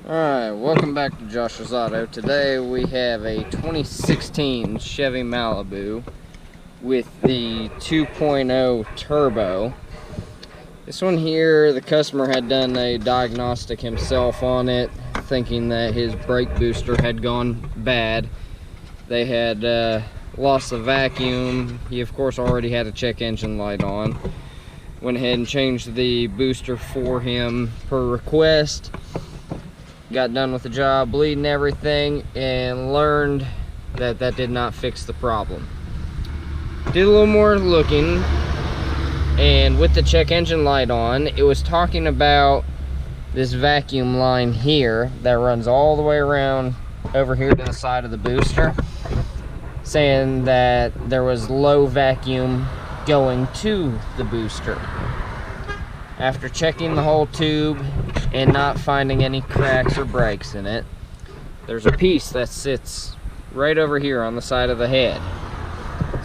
Alright, welcome back to Josh's Auto. Today we have a 2016 Chevy Malibu with the 2.0 turbo. This one here, the customer had done a diagnostic himself on it, thinking that his brake booster had gone bad. They had lost the vacuum. He of course already had a check engine light on. Went ahead and changed the booster for him per request. Got done with the job, bleeding everything, and learned that that did not fix the problem. Did a little more looking, and with the check engine light on, it was talking about this vacuum line here that runs all the way around over here to the side of the booster, saying that there was low vacuum going to the booster. After checking the whole tube and not finding any cracks or breaks in it, there's a piece that sits right over here on the side of the head.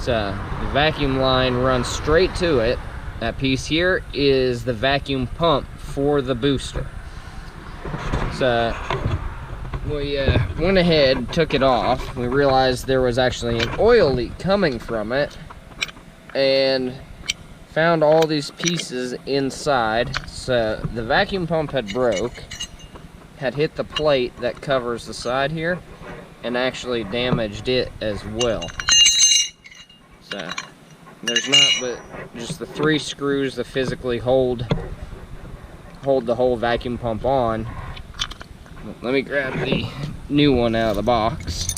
So the vacuum line runs straight to it. That piece here is the vacuum pump for the booster. So we went ahead, took it off. We realized there was actually an oil leak coming from it, and found all these pieces inside. So the vacuum pump had had hit the plate that covers the side here, and actually damaged it as well. So there's not but just the 3 screws that physically hold the whole vacuum pump on. Let me grab the new one out of the box.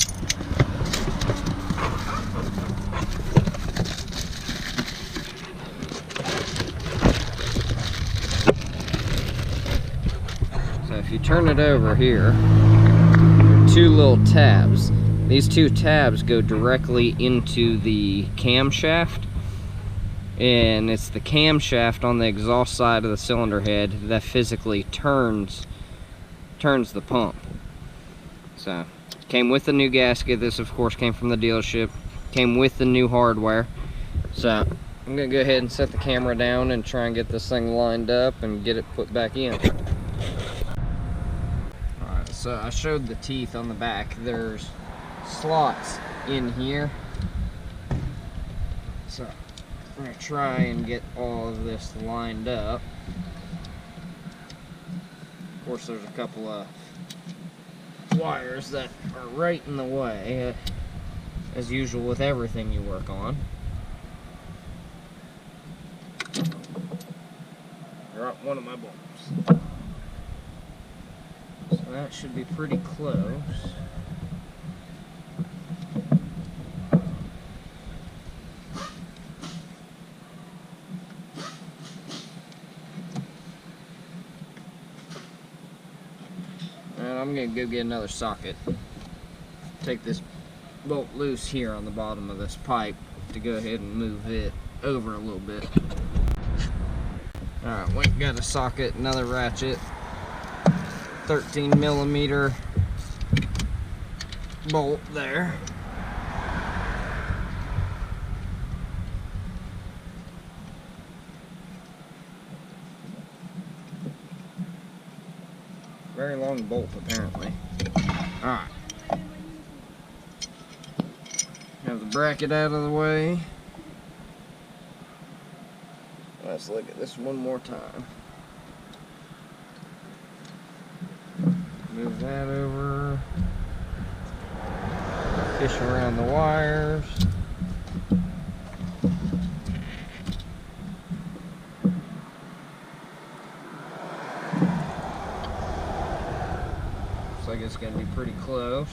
If you turn it over here, there are 2 little tabs. These 2 tabs go directly into the camshaft, and it's the camshaft on the exhaust side of the cylinder head that physically turns the pump. So, came with the new gasket. This of course came from the dealership. Came with the new hardware. So, I'm gonna go ahead and set the camera down and try and get this thing lined up and get it put back in. So I showed the teeth on the back. There's slots in here. So I'm going to try and get all of this lined up. Of course, there's a couple of wires that are right in the way, as usual with everything you work on. Drop one of my bolts. So that should be pretty close. And I'm going to go get another socket. Take this bolt loose here on the bottom of this pipe to go ahead and move it over a little bit. Alright, went and got a socket, another ratchet. 13mm bolt there. Very long bolt apparently. Alright. Have the bracket out of the way. Let's look at this one more time. Move that over. Fish around the wires. Looks like it's going to be pretty close.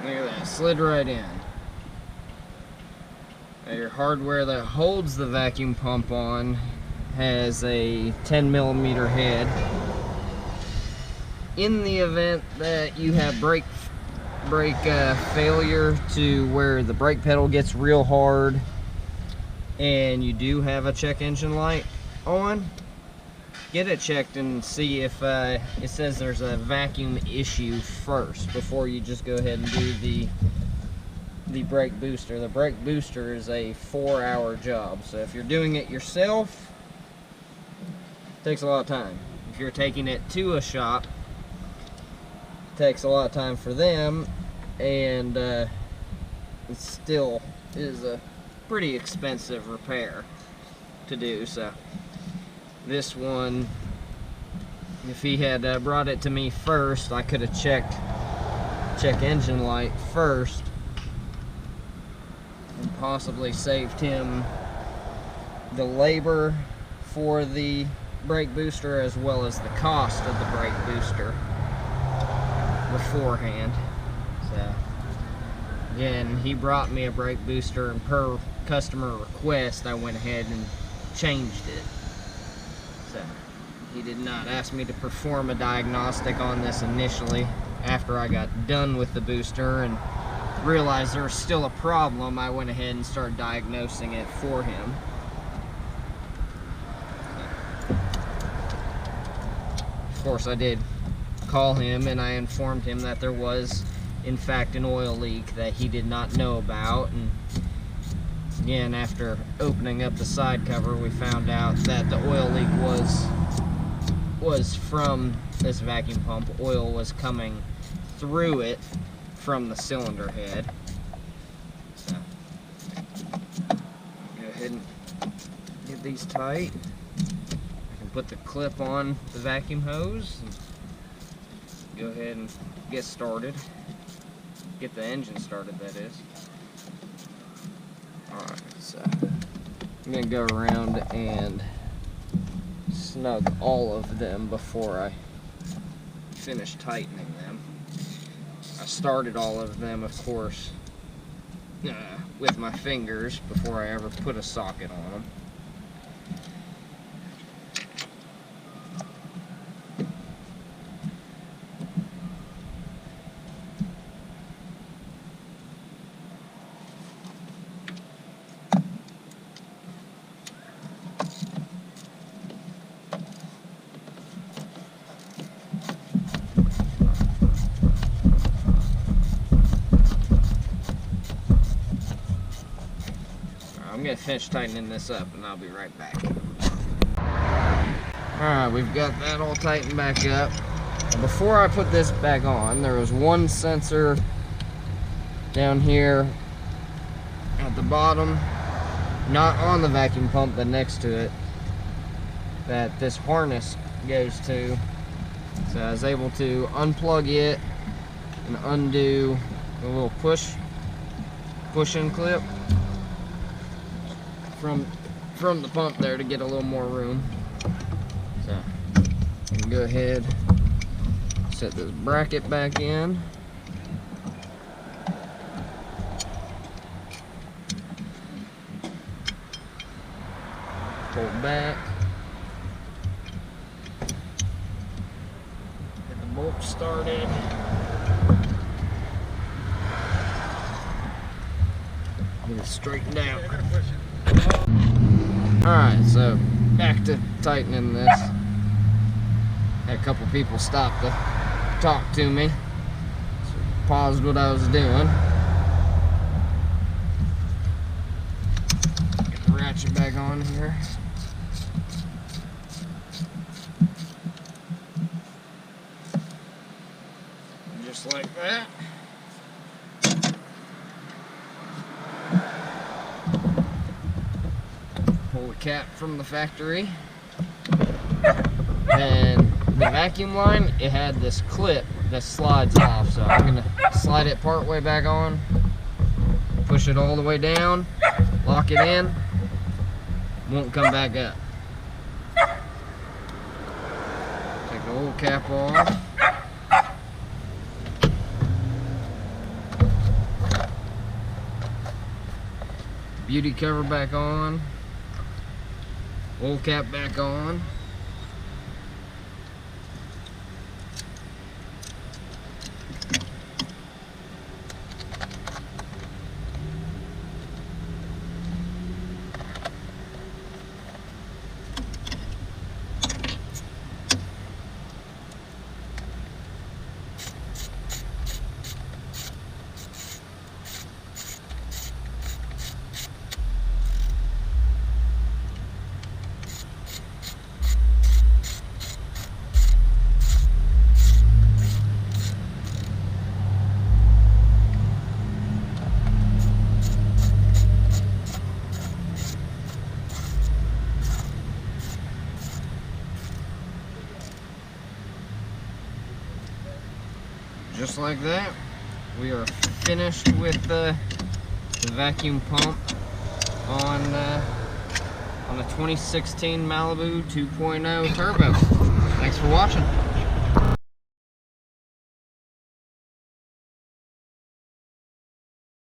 Look at that, slid right in. Now your hardware that holds the vacuum pump on has a 10mm head. In the event that you have brake failure to where the brake pedal gets real hard and you do have a check engine light on, get it checked and see if it says there's a vacuum issue first before you just go ahead and do the brake booster. The brake booster is a 4-hour job, so if you're doing it yourself, takes a lot of time. If you're taking it to a shop, it takes a lot of time for them, and it still is a pretty expensive repair to do. So this one, if he had brought it to me first, I could have check engine light first and possibly saved him the labor for the brake booster as well as the cost of the brake booster beforehand. So again, he brought me a brake booster, and per customer request I went ahead and changed it. So he did not ask me to perform a diagnostic on this initially. After I got done with the booster and realized there was still a problem, I went ahead and started diagnosing it for him. Of course, I did call him and I informed him that there was in fact an oil leak that he did not know about. And again, after opening up the side cover, we found out that the oil leak was from this vacuum pump. Oil was coming through it from the cylinder head. So go ahead and get these tight. I can put the clip on the vacuum hose and go ahead and get started. Get the engine started, that is. Alright, so I'm going to go around and snug all of them before I finish tightening them. I started all of them, of course, with my fingers before I ever put a socket on them. I'm going to finish tightening this up and I'll be right back. Alright, we've got that all tightened back up. And before I put this back on, there was one sensor down here at the bottom, not on the vacuum pump but next to it, that this harness goes to. So I was able to unplug it and undo the little push-in clip from the pump there to get a little more room. So I can go ahead, set this bracket back in. Pull back. Get the bolt started. Get it straightened out. Alright, so back to tightening this. Had a couple people stop to talk to me. So paused what I was doing. Get the ratchet back on here. Just like that. Pull the cap from the factory, and the vacuum line, it had this clip that slides off, so I'm going to slide it part way back on, push it all the way down, lock it in, won't come back up. Take the old cap off. Beauty cover back on. Old cap back on. just like that, we are finished with the vacuum pump on the 2016 Malibu 2.0 turbo. Thanks for watching.